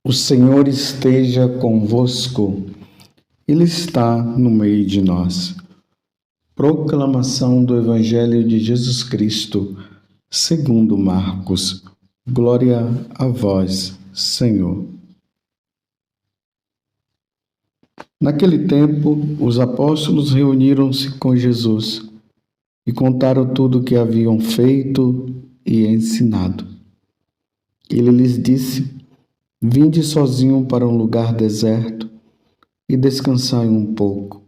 O Senhor esteja convosco, Ele está no meio de nós. Proclamação do Evangelho de Jesus Cristo, segundo Marcos. Glória a vós, Senhor. Naquele tempo, os apóstolos reuniram-se com Jesus e contaram tudo o que haviam feito e ensinado. Ele lhes disse: Vinde sozinho para um lugar deserto e descansai um pouco.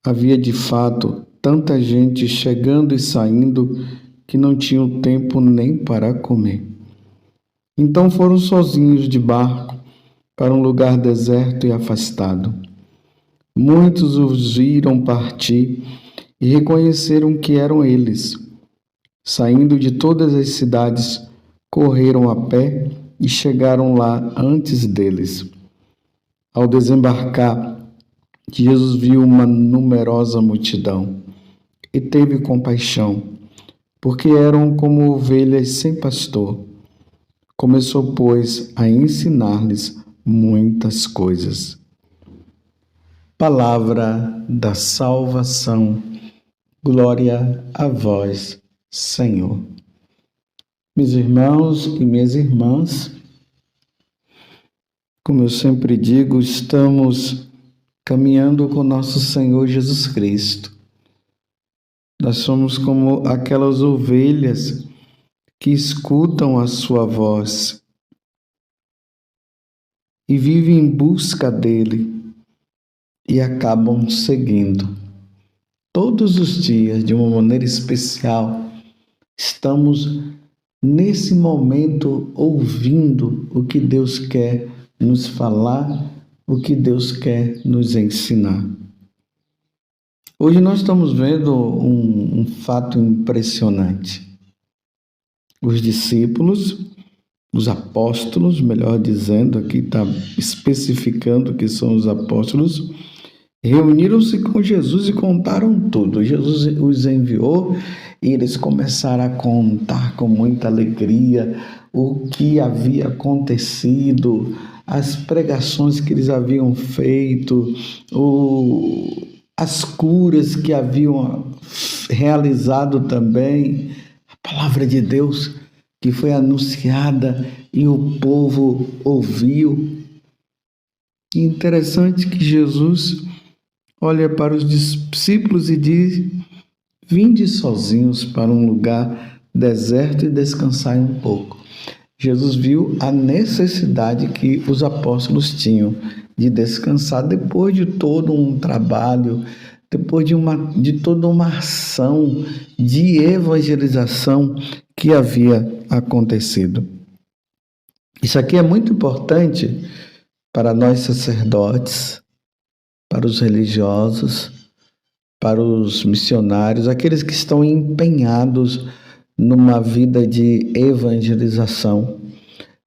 Havia de fato tanta gente chegando e saindo que não tinham tempo nem para comer. Então foram sozinhos de barco para um lugar deserto e afastado. Muitos os viram partir e reconheceram que eram eles. Saindo de todas as cidades, correram a pé e chegaram lá antes deles. Ao desembarcar, Jesus viu uma numerosa multidão e teve compaixão, porque eram como ovelhas sem pastor. Começou, pois, a ensinar-lhes muitas coisas. Palavra da salvação. Glória a vós, Senhor. Meus irmãos e minhas irmãs, como eu sempre digo, estamos caminhando com nosso Senhor Jesus Cristo. Nós somos como aquelas ovelhas que escutam a sua voz e vivem em busca dele e acabam seguindo. Todos os dias, de uma maneira especial, estamos nesse momento ouvindo o que Deus quer nos falar, o que Deus quer nos ensinar. Hoje nós estamos vendo um fato impressionante. Os discípulos, os apóstolos, melhor dizendo, aqui está especificando que são os apóstolos, reuniram-se com Jesus e contaram tudo. Jesus os enviou e eles começaram a contar com muita alegria o que havia acontecido, as pregações que eles haviam feito, as curas que haviam realizado também, a palavra de Deus que foi anunciada e o povo ouviu. E interessante que Jesus olha para os discípulos e diz: Vinde sozinhos para um lugar deserto e descansai um pouco. Jesus viu a necessidade que os apóstolos tinham de descansar depois de todo um trabalho, depois de toda uma ação de evangelização que havia acontecido. Isso aqui é muito importante para nós sacerdotes, para os religiosos, para os missionários, aqueles que estão empenhados numa vida de evangelização.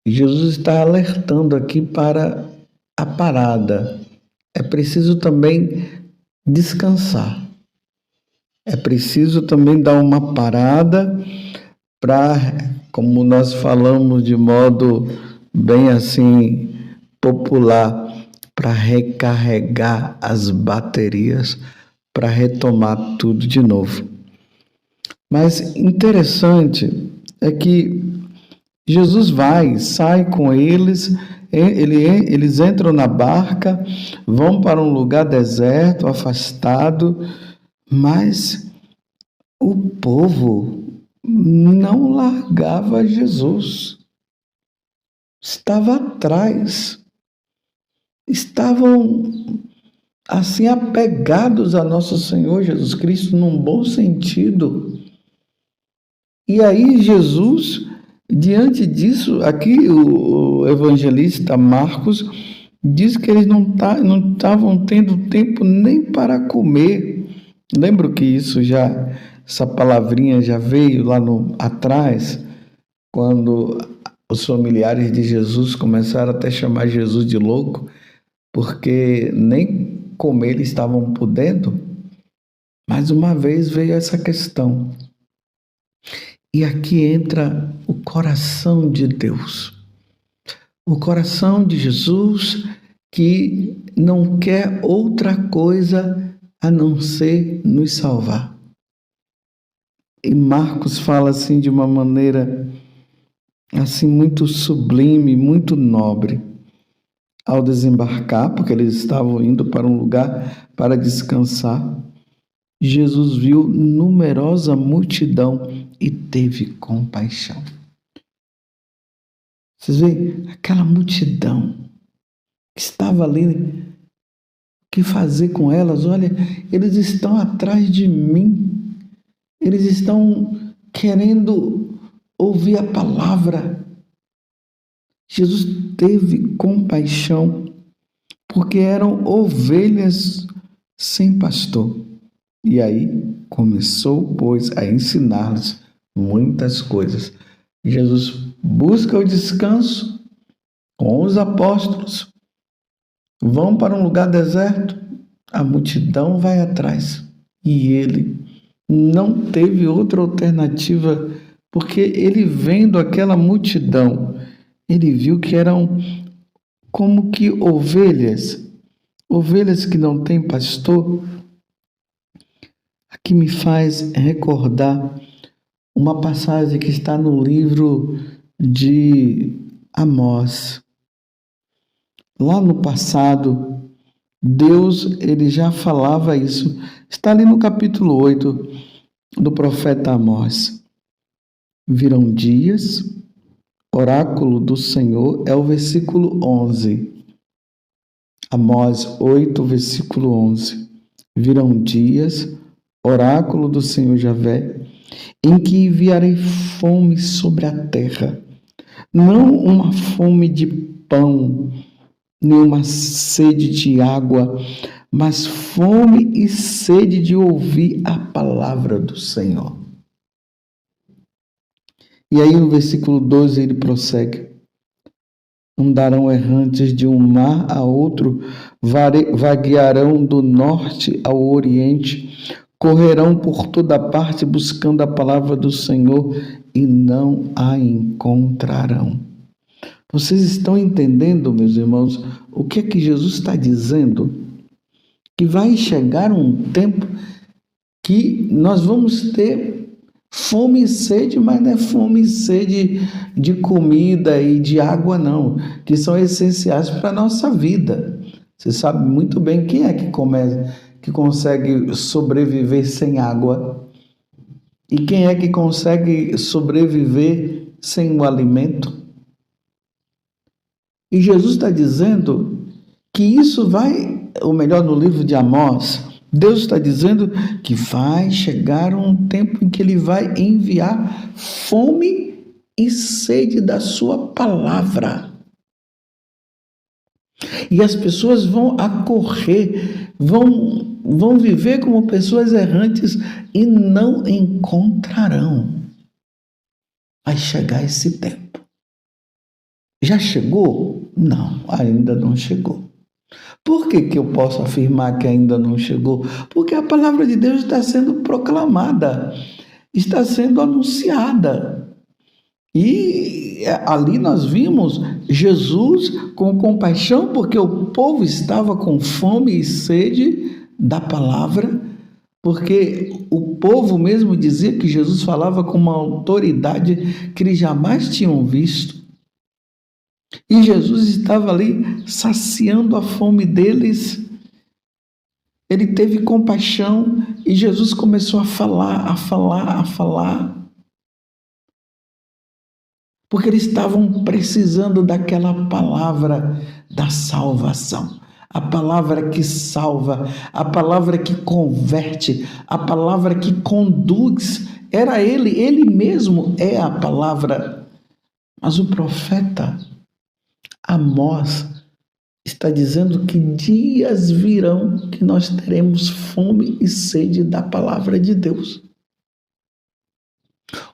Jesus está alertando aqui para a parada. É preciso também descansar. É preciso também dar uma parada para, como nós falamos de modo bem assim popular, para recarregar as baterias, para retomar tudo de novo. Mas interessante é que Jesus sai com eles, eles entram na barca, vão para um lugar deserto, afastado, mas o povo não largava Jesus. Estava atrás. Estavam assim apegados a nosso Senhor Jesus Cristo num bom sentido. E aí Jesus, diante disso, aqui o evangelista Marcos diz que eles não estavam tendo tempo nem para comer. Lembro que essa palavrinha já veio lá atrás, quando os familiares de Jesus começaram até a chamar Jesus de louco, porque nem comer eles estavam podendo. Mais uma vez veio essa questão. E aqui entra o coração de Deus. O coração de Jesus que não quer outra coisa a não ser nos salvar. E Marcos fala assim de uma maneira assim muito sublime, muito nobre. Ao desembarcar, porque eles estavam indo para um lugar para descansar, Jesus viu numerosa multidão e teve compaixão. Vocês veem aquela multidão que estava ali, o que fazer com elas? Olha, eles estão atrás de mim, eles estão querendo ouvir a palavra. Jesus teve compaixão, porque eram ovelhas sem pastor. E aí começou, pois, a ensinar-lhes muitas coisas. Jesus busca o descanso com os apóstolos, vão para um lugar deserto, a multidão vai atrás. E ele não teve outra alternativa, porque ele vendo aquela multidão, ele viu que eram como que ovelhas que não têm pastor. Aqui me faz recordar uma passagem que está no livro de Amós. Lá no passado, Deus ele já falava isso. Está ali no capítulo 8 do profeta Amós. Virão dias, oráculo do Senhor, é o versículo 11. Amós 8, versículo 11. Virão dias, oráculo do Senhor Javé, em que enviarei fome sobre a terra, não uma fome de pão, nem uma sede de água, mas fome e sede de ouvir a palavra do Senhor. E aí no versículo 12 ele prossegue: andarão errantes de um mar a outro, vaguearão do norte ao oriente, correrão por toda parte buscando a palavra do Senhor e não a encontrarão. Vocês estão entendendo, meus irmãos, o que é que Jesus está dizendo? Que vai chegar um tempo que nós vamos ter fome e sede, mas não é fome e sede de comida e de água, não, que são essenciais para a nossa vida. Você sabe muito bem quem é que consegue sobreviver sem água e quem é que consegue sobreviver sem o alimento. E Jesus está dizendo que isso vai, ou melhor, no livro de Amós, Deus está dizendo que vai chegar um tempo em que Ele vai enviar fome e sede da sua palavra. E as pessoas vão acorrer, vão viver como pessoas errantes e não encontrarão. Vai chegar esse tempo. Já chegou? Não, ainda não chegou. Por que eu posso afirmar que ainda não chegou? Porque a palavra de Deus está sendo proclamada, está sendo anunciada. E ali nós vimos Jesus com compaixão, porque o povo estava com fome e sede da palavra, porque o povo mesmo dizia que Jesus falava com uma autoridade que eles jamais tinham visto. E Jesus estava ali saciando a fome deles. Ele teve compaixão e Jesus começou a falar. Porque eles estavam precisando daquela palavra da salvação. A palavra que salva, a palavra que converte, a palavra que conduz. Era ele mesmo é a palavra. Mas o profeta Amós está dizendo que dias virão que nós teremos fome e sede da palavra de Deus.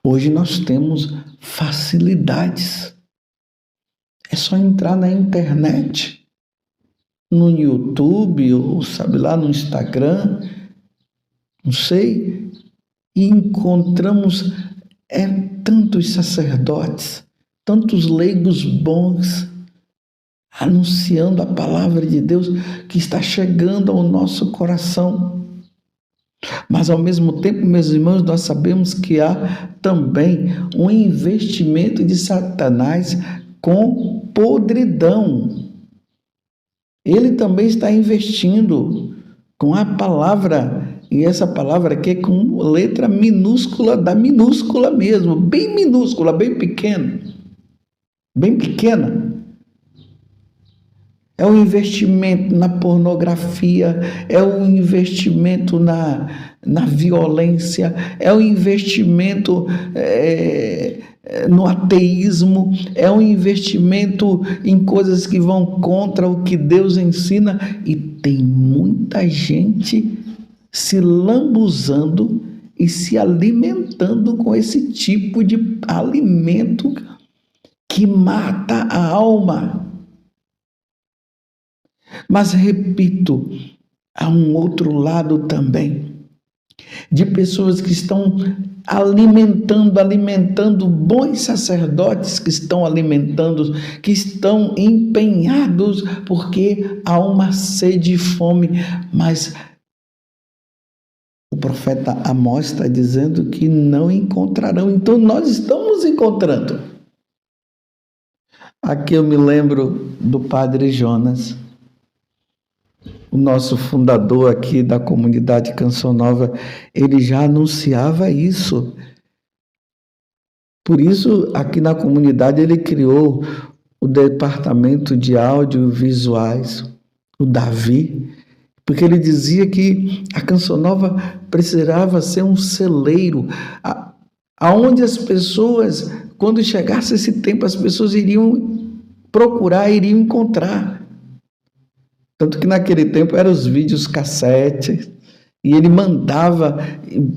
Hoje nós temos facilidades. É só entrar na internet, no YouTube, ou sabe lá, no Instagram, não sei, e encontramos tantos sacerdotes, tantos leigos bons, anunciando a palavra de Deus que está chegando ao nosso coração. Mas ao mesmo tempo, meus irmãos, nós sabemos que há também um investimento de Satanás com podridão. Ele também está investindo com a palavra, e essa palavra aqui é com letra minúscula, da minúscula mesmo, bem minúscula, bem pequena. É um investimento na pornografia, é um investimento na violência, é um investimento no ateísmo, é um investimento em coisas que vão contra o que Deus ensina, e tem muita gente se lambuzando e se alimentando com esse tipo de alimento que mata a alma. Mas repito, há um outro lado também, de pessoas que estão alimentando bons sacerdotes, que estão alimentando, que estão empenhados, porque há uma sede e fome, mas o profeta Amós está dizendo que não encontrarão. Então nós estamos encontrando. Aqui eu me lembro do padre Jonas, o nosso fundador aqui da comunidade Canção Nova. Ele já anunciava isso. Por isso, aqui na comunidade, ele criou o departamento de audiovisuais, o Davi, porque ele dizia que a Canção Nova precisava ser um celeiro, aonde as pessoas, quando chegasse esse tempo, as pessoas iriam procurar, iriam encontrar. Tanto que naquele tempo eram os vídeos cassete, e ele mandava,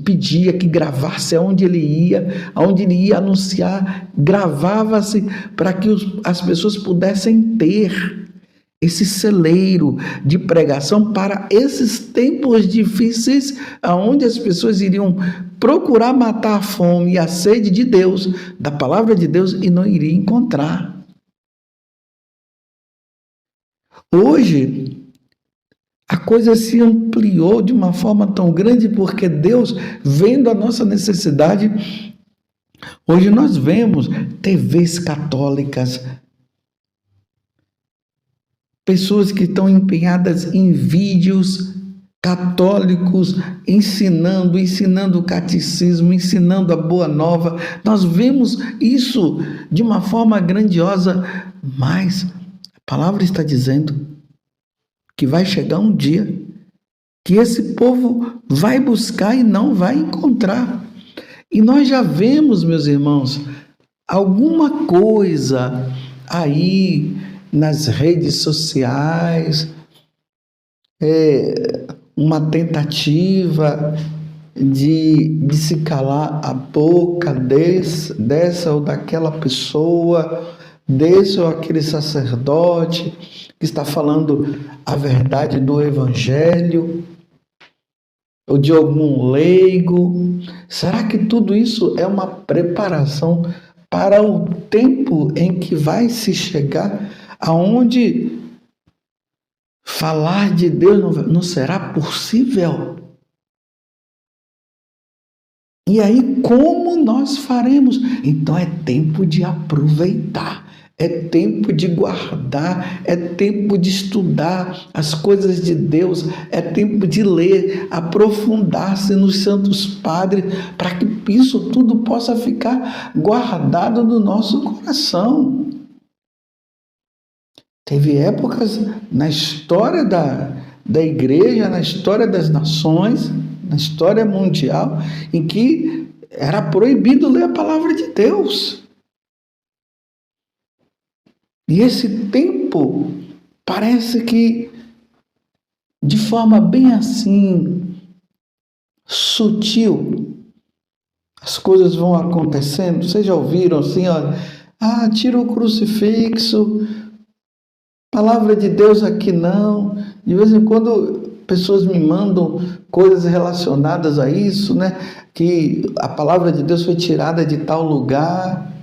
pedia que gravasse aonde ele ia anunciar, gravava-se para que as pessoas pudessem ter esse celeiro de pregação para esses tempos difíceis, aonde as pessoas iriam procurar matar a fome e a sede de Deus, da palavra de Deus, e não iriam encontrar. Hoje, a coisa se ampliou de uma forma tão grande, porque Deus, vendo a nossa necessidade, hoje nós vemos TVs católicas, pessoas que estão empenhadas em vídeos católicos, ensinando o catecismo, ensinando a boa nova. Nós vemos isso de uma forma grandiosa, mas a palavra está dizendo que vai chegar um dia que esse povo vai buscar e não vai encontrar. E nós já vemos, meus irmãos, alguma coisa aí nas redes sociais, uma tentativa de se calar a boca dessa ou daquela pessoa, desse ou aquele sacerdote que está falando a verdade do Evangelho, ou de algum leigo. Será que tudo isso é uma preparação para o tempo em que vai se chegar, aonde falar de Deus não será possível? E aí, como nós faremos? Então é tempo de aproveitar. É tempo de guardar, é tempo de estudar as coisas de Deus, é tempo de ler, aprofundar-se nos santos padres, para que isso tudo possa ficar guardado no nosso coração. Teve épocas na história da igreja, na história das nações, na história mundial, em que era proibido ler a palavra de Deus. E esse tempo parece que, de forma bem assim, sutil, as coisas vão acontecendo. Vocês já ouviram assim, ó, tira o crucifixo, palavra de Deus aqui não. De vez em quando pessoas me mandam coisas relacionadas a isso, né? Que a palavra de Deus foi tirada de tal lugar.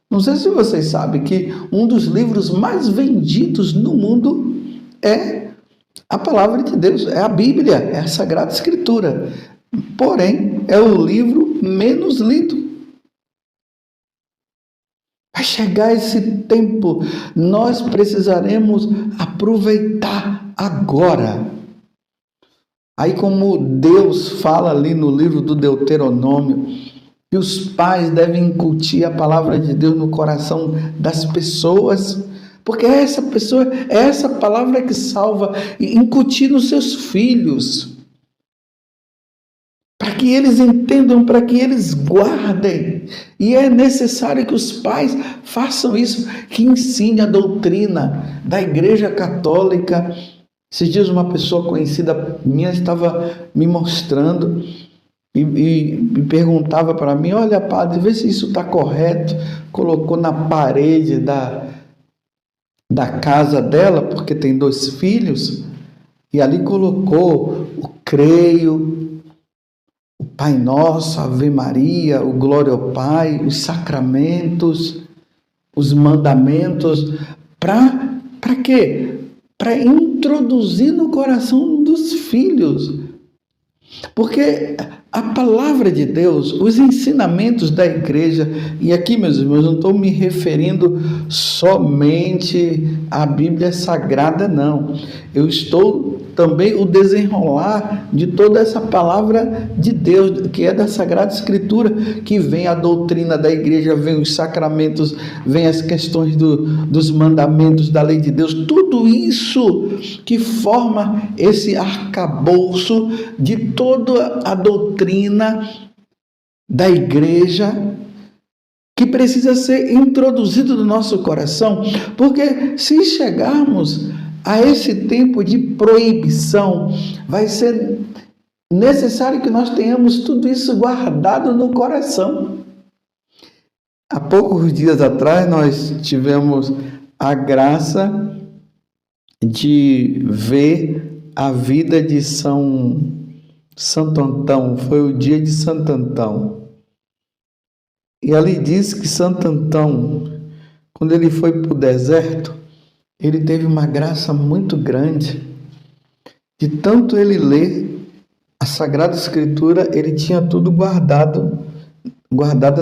Não sei se vocês sabem que um dos livros mais vendidos no mundo é a palavra de Deus, é a Bíblia, é a Sagrada Escritura. Porém, é o livro menos lido. Vai chegar esse tempo, nós precisaremos aproveitar agora. Aí, como Deus fala ali no livro do Deuteronômio, que os pais devem incutir a palavra de Deus no coração das pessoas, porque é essa palavra que salva, e incutir nos seus filhos, para que eles entendam, para que eles guardem. E é necessário que os pais façam isso, que ensine a doutrina da Igreja Católica. Esses dias uma pessoa conhecida minha estava me mostrando e perguntava para mim: olha, padre, vê se isso está correto. Colocou na parede da casa dela, porque tem 2 filhos, e ali colocou o creio, o Pai Nosso, a Ave Maria, o Glória ao Pai, os sacramentos, os mandamentos. Para quê? Para introduzir no coração dos filhos. Porque a palavra de Deus, os ensinamentos da igreja, e aqui, meus irmãos, não estou me referindo somente à Bíblia Sagrada, não. Eu estou também o desenrolar de toda essa palavra de Deus, que é da Sagrada Escritura, que vem a doutrina da igreja, vem os sacramentos, vem as questões dos mandamentos da lei de Deus, tudo isso que forma esse arcabouço de toda a doutrina da igreja, que precisa ser introduzido no nosso coração, porque se chegarmos a esse tempo de proibição, vai ser necessário que nós tenhamos tudo isso guardado no coração. Há poucos dias atrás nós tivemos a graça de ver a vida de Santo Antão, foi o dia de Santo Antão. E ali diz que Santo Antão, quando ele foi para o deserto, ele teve uma graça muito grande. De tanto ele ler a Sagrada Escritura, ele tinha tudo guardado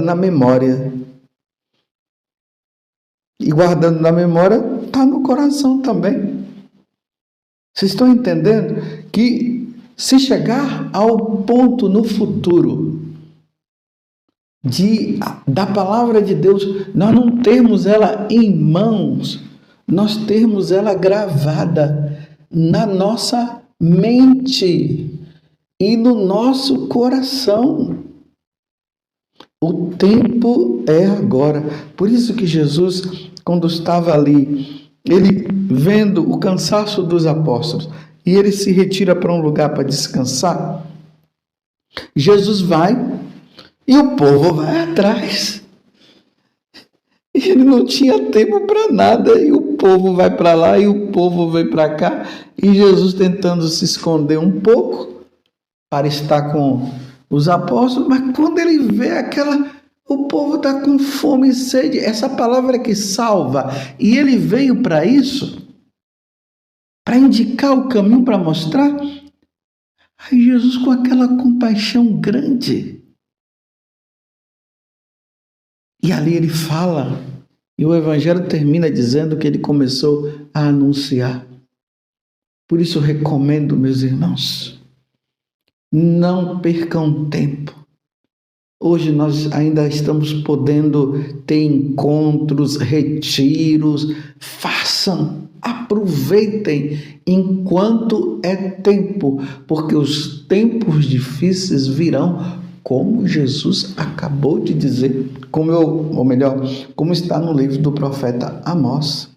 na memória. E guardando na memória, está no coração também. Vocês estão entendendo que se chegar ao ponto no futuro da palavra de Deus, nós não termos ela em mãos, nós termos ela gravada na nossa mente e no nosso coração. O tempo é agora. Por isso que Jesus, quando estava ali, ele vendo o cansaço dos apóstolos, e ele se retira para um lugar para descansar, Jesus vai e o povo vai atrás. E ele não tinha tempo para nada, e o povo vai para lá e o povo vem para cá, e Jesus tentando se esconder um pouco para estar com os apóstolos, mas quando ele vê o povo está com fome e sede, essa palavra que salva, e ele veio para isso, para indicar o caminho, para mostrar. Aí Jesus, com aquela compaixão grande, e ali ele fala, e o Evangelho termina dizendo que ele começou a anunciar. Por isso eu recomendo, meus irmãos, não percam tempo. Hoje nós ainda estamos podendo ter encontros, retiros. Façam, aproveitem enquanto é tempo, porque os tempos difíceis virão, como Jesus acabou de dizer, como está no livro do profeta Amós.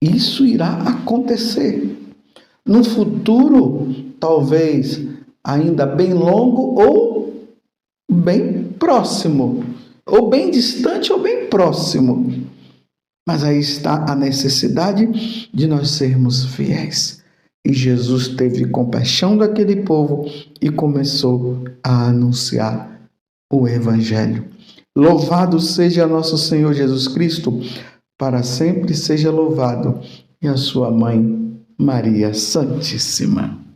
Isso irá acontecer no futuro, talvez ainda bem longo ou bem próximo, ou bem distante ou bem próximo. Mas aí está a necessidade de nós sermos fiéis. E Jesus teve compaixão daquele povo e começou a anunciar o Evangelho. Louvado seja nosso Senhor Jesus Cristo, para sempre seja louvado, e a sua mãe, Maria Santíssima.